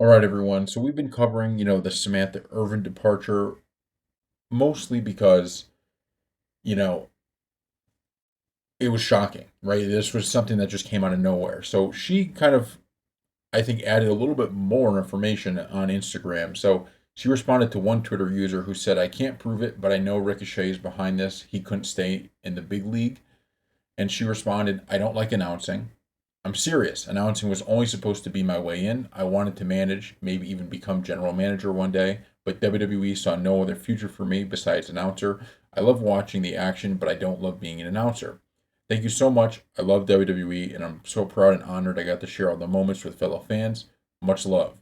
All right, everyone. So we've been covering, the Samantha Irvin departure mostly because, you know, it was shocking, right? This was something that just came out of nowhere. So she kind of, I think, added a little bit more information on Instagram. So she responded to one Twitter user who said, "I can't prove it, but I know Ricochet is behind this. He couldn't stay in the big league." And she responded, "I don't like announcing. I'm serious. Announcing was only supposed to be my way in. I wanted to manage, maybe even become general manager one day, but WWE saw no other future for me besides announcer. I love watching the action, but I don't love being an announcer. Thank you so much. I love WWE, and I'm so proud and honored I got to share all the moments with fellow fans. Much love."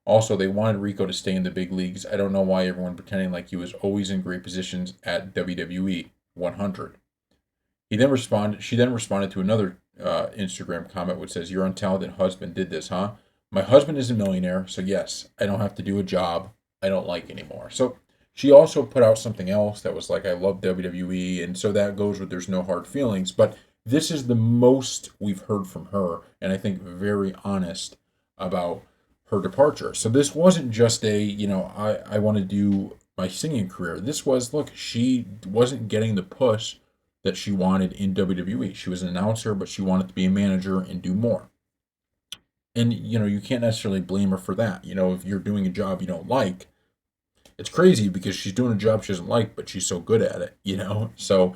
Also, they wanted Rico to stay in the big leagues. I don't know why everyone pretending like he was always in great positions at WWE 100. She then responded to another Instagram comment which says, "Your untalented husband did this, huh? My husband is a millionaire, so yes, I don't have to do a job I don't like anymore." So she also put out something else that was like, "I love WWE," and so that goes with "There's no hard feelings." But this is the most we've heard from her, and I think very honest about her departure. So this wasn't just I want to do my singing career. This was, look, she wasn't getting the push that she wanted in WWE. She was an announcer, but she wanted to be a manager and do more. And you can't necessarily blame her for that. If you're doing a job you don't like, it's crazy because she's doing a job she doesn't like, but she's so good at it. So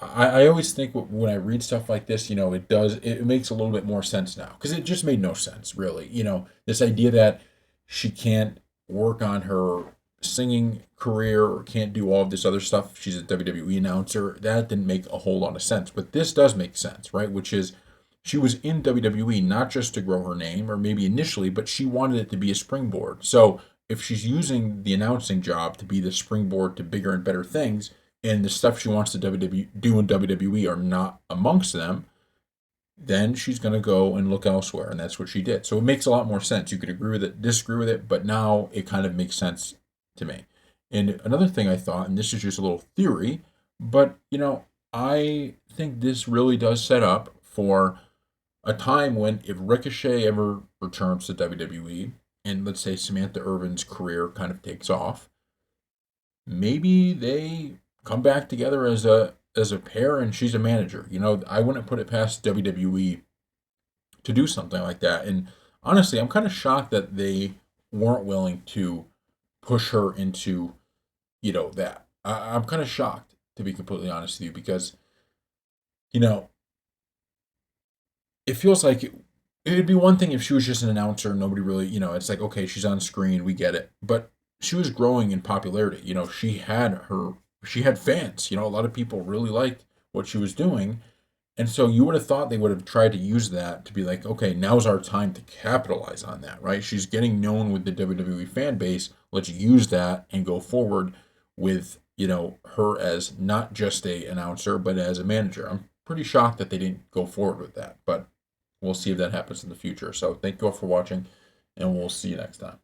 I always think when I read stuff like this, it makes a little bit more sense now because it just made no sense really. This idea that she can't work on her singing career or can't do all of this other stuff. She's a WWE announcer. That didn't make a whole lot of sense, but this does make sense, right? Which is she was in WWE not just to grow her name or maybe initially, but she wanted it to be a springboard. So if she's using the announcing job to be the springboard to bigger and better things, and the stuff she wants to do in WWE are not amongst them, then she's going to go and look elsewhere. And that's what she did. So it makes a lot more sense. You could agree with it, disagree with it, but now it kind of makes sense to me. And another thing I thought, and this is just a little theory, but I think this really does set up for a time when if Ricochet ever returns to WWE, and let's say Samantha Irvin's career kind of takes off, maybe they come back together as a pair and she's a manager. I wouldn't put it past WWE to do something like that. And honestly, I'm kind of shocked that they weren't willing to push her into, that. I'm kind of shocked, to be completely honest with you, because, you know, it feels like it'd be one thing if she was just an announcer and nobody really, it's like, okay, she's on screen, we get it. But she was growing in popularity. She had fans. A lot of people really liked what she was doing. And so you would have thought they would have tried to use that to be like, okay, now's our time to capitalize on that, right? She's getting known with the WWE fan base. Let's use that and go forward with, her as not just a announcer, but as a manager. I'm pretty shocked that they didn't go forward with that, but we'll see if that happens in the future. So thank you all for watching, and we'll see you next time.